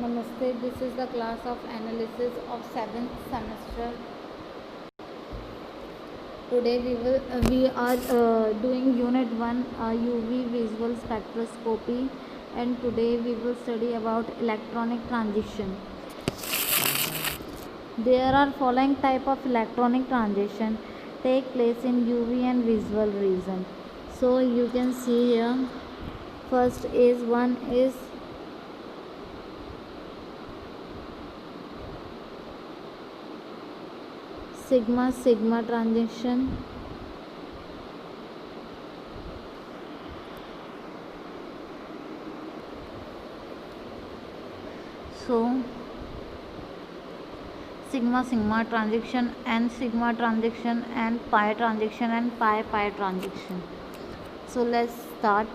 Namaste, this is the class of analysis of 7th semester. Today we are doing unit 1 UV visual spectroscopy, and today we will study about electronic transition. There are following type of electronic transition take place in UV and visual region. So you can see here, first is one is sigma transition. So sigma transition and sigma transition and pi transition and pi transition. So let's start.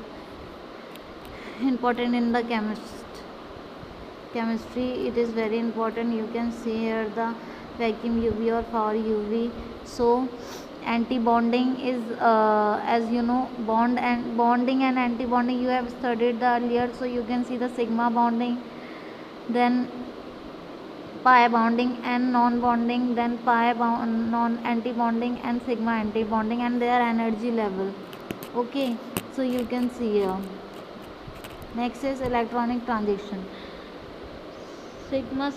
Important in the chemistry, it is very important. You can see here the vacuum UV or for UV. So anti-bonding is as you know, bonding and anti-bonding you have studied the earlier. So you can see the sigma bonding, then pi bonding and non-bonding, then pi non anti-bonding and sigma anti-bonding, and their energy level. Okay, so you can see here. Next is electronic transition. Sigma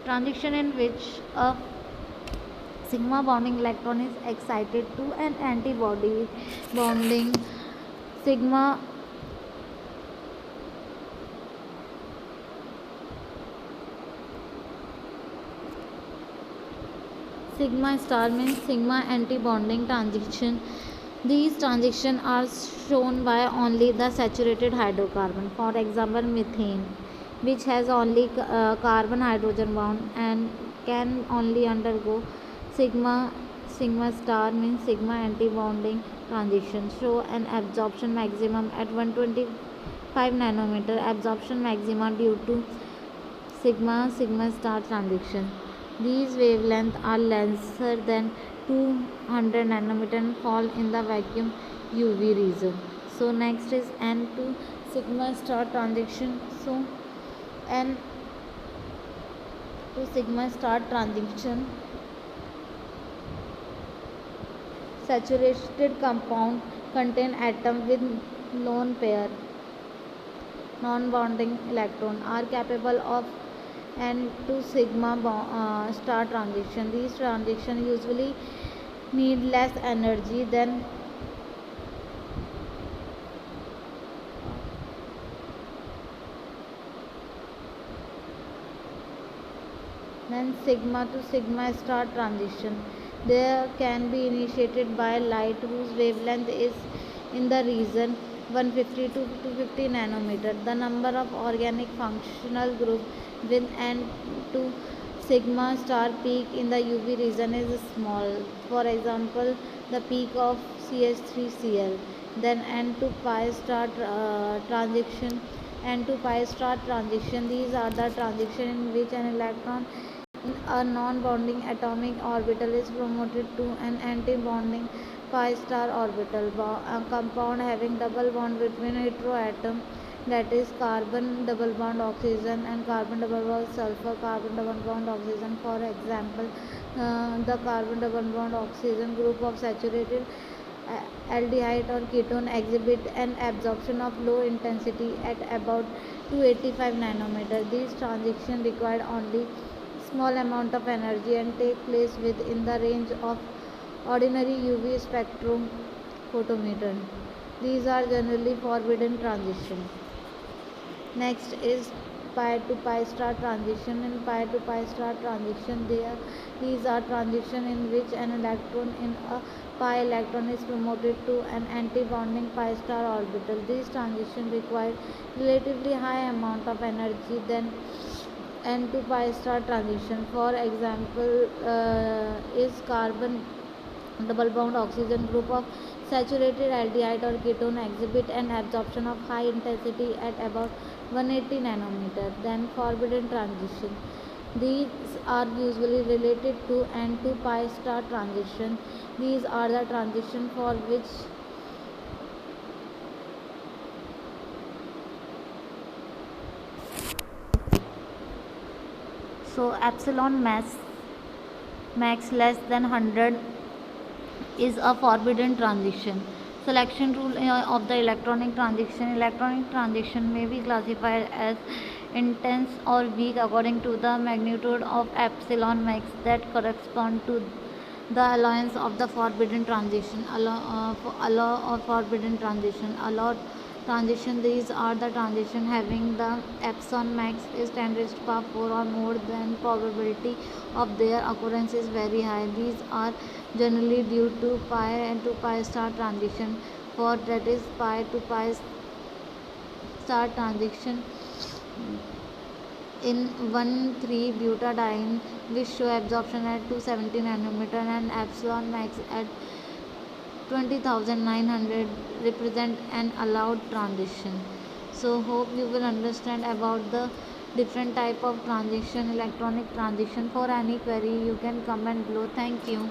transition in which a sigma bonding electron is excited to an antibody bonding sigma star means sigma anti-bonding transition. These transitions are shown by only the saturated hydrocarbon. For example, methane, which has only carbon hydrogen bond and can only undergo sigma star means sigma anti-bonding transition. Show an absorption maximum at 125 nanometer absorption maxima due to sigma star transition. These wavelengths are lesser than 200 nanometer and fall in the vacuum UV region. So next is N to sigma star transition. So N to sigma star transition, saturated compound contain atom with lone pair non-bonding electron are capable of N to sigma star transition. These transitions usually need less energy than sigma to sigma star transition. They can be initiated by light whose wavelength is in the region 150 to 250 nanometer. The number of organic functional group with N to sigma star peak in the UV region is small. For example, the peak of CH3Cl. Then N to pi star transition. N to pi star transition. These are the transition in which an electron in a non-bonding atomic orbital is promoted to an anti-bonding pi star orbital. A compound having double bond between heteroatom, that is carbon double bond oxygen and carbon double bond sulfur, carbon double bond oxygen. For example, the carbon double bond oxygen group of saturated aldehyde or ketone exhibit an absorption of low intensity at about 285 nanometer. These transitions require only small amount of energy and take place within the range of ordinary UV spectrophotometer. These are generally forbidden transition. Next is pi to pi star transition. In pi to pi star transition, these are transition in which an electron in a pi electron is promoted to an anti-bonding pi star orbital. These transitions require relatively high amount of energy than N to pi star transition. For example, is carbon double bond oxygen group of saturated aldehyde or ketone exhibit an absorption of high intensity at about 180 nanometer. Then forbidden transition. These are usually related to N to pi star transition. These are the transition for which So epsilon max less than 100 is a forbidden transition. Selection rule of the electronic transition. Electronic transition may be classified as intense or weak according to the magnitude of epsilon max that correspond to the allowance of the forbidden transition. Allow or forbidden transition. Allowed transition, these are the transition having the epsilon max is 10 raised to power 4 or more than probability of their occurrence is very high. These are generally due to pi and to pi star transition. For that is pi to pi star transition in 1,3-butadiene, which show absorption at 270 nanometer and epsilon max at 20,900 represent an allowed transition. So hope you will understand about the different type of transition, electronic transition. For any query you can comment below. Thank you.